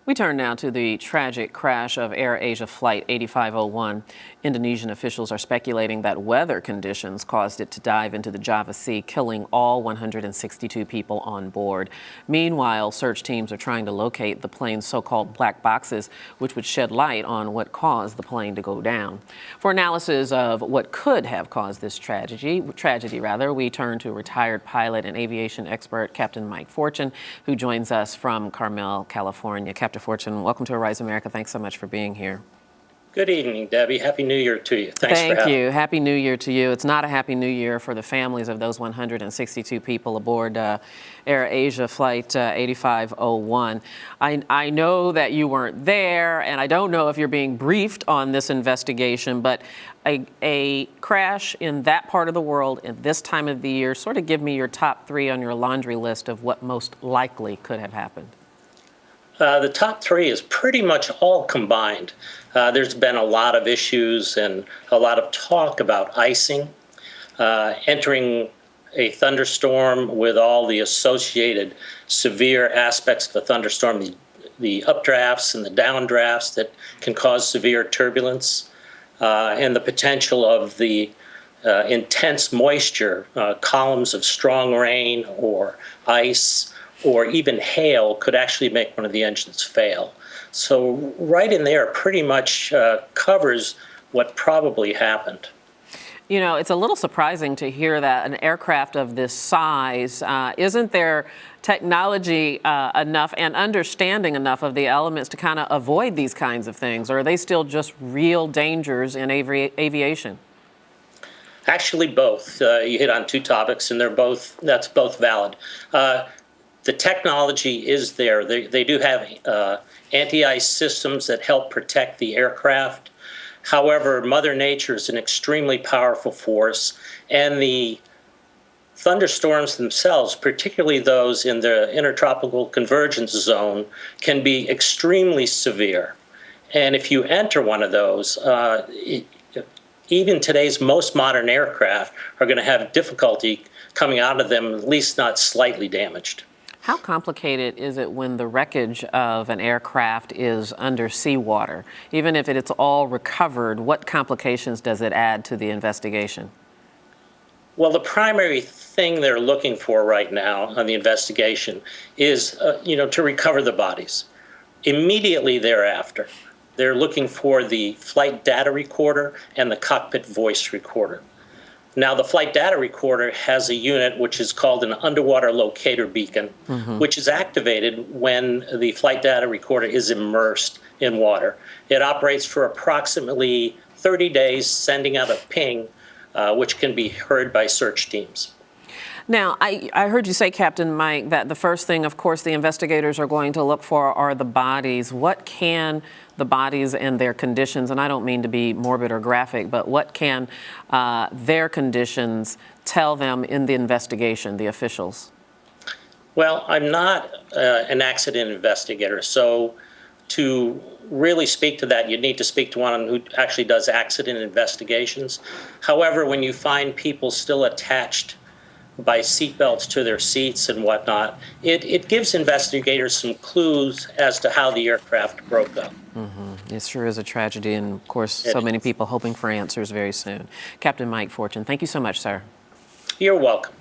We turn now to the tragic crash of AirAsia Flight 8501. Indonesian officials are speculating that weather conditions caused it to dive into the Java Sea, killing all 162 people on board. Meanwhile, search teams are trying to locate the plane's so-called black boxes, which would shed light on what caused the plane to go down. For analysis of what could have caused this tragedy, we turn to retired pilot and aviation expert Captain Mike Fortune, who joins us from Carmel, California. Captain Fortune, welcome to AirAsia America. Thanks so much for being here. Good evening, Debbie. Happy New Year to you. Thanks for having me. Thank you. Happy New Year to you. It's not a Happy New Year for the families of those 162 people aboard AirAsia Flight 8501. I know that you weren't there, and I don't know if you're being briefed on this investigation, but a crash in that part of the world at this time of the year, sort of give me your top three on your laundry list of what most likely could have happened. The top three is pretty much all combined. There's been a lot of issues and a lot of talk about icing, entering a thunderstorm with all the associated severe aspects of a thunderstorm, the updrafts and the downdrafts that can cause severe turbulence, and the potential of the intense moisture, columns of strong rain or ice, or even hail could actually make one of the engines fail. So right in there pretty much covers what probably happened. You know, it's a little surprising to hear that an aircraft of this size, isn't there technology enough and understanding enough of the elements to kind of avoid these kinds of things? Or are they still just real dangers in aviation? Actually, both. You hit on two topics, and that's both valid. The technology is there. They do have anti-ice systems that help protect the aircraft. However, Mother Nature is an extremely powerful force, and the thunderstorms themselves, particularly those in the intertropical convergence zone, can be extremely severe. And if you enter one of those, even today's most modern aircraft are going to have difficulty coming out of them, at least not slightly damaged. How complicated is it when the wreckage of an aircraft is under seawater? Even if it's all recovered, what complications does it add to the investigation? Well, the primary thing they're looking for right now on the investigation is, to recover the bodies. Immediately thereafter, they're looking for the flight data recorder and the cockpit voice recorder. Now, the flight data recorder has a unit which is called an underwater locator beacon, which is activated when the flight data recorder is immersed in water. It operates for approximately 30 days, sending out a ping, which can be heard by search teams. Now, I heard you say, Captain Mike, that the first thing, of course, the investigators are going to look for are the bodies. What can the bodies and their conditions, and I don't mean to be morbid or graphic, but what can their conditions tell them in the investigation, the officials? Well, I'm not an accident investigator, so to really speak to that, you need to speak to one who actually does accident investigations. However, when you find people still attached by seatbelts to their seats and whatnot, it gives investigators some clues as to how the aircraft broke up. It sure is a tragedy, and of course, so many people hoping for answers very soon. Captain Mike Fortune, thank you so much, sir. You're welcome.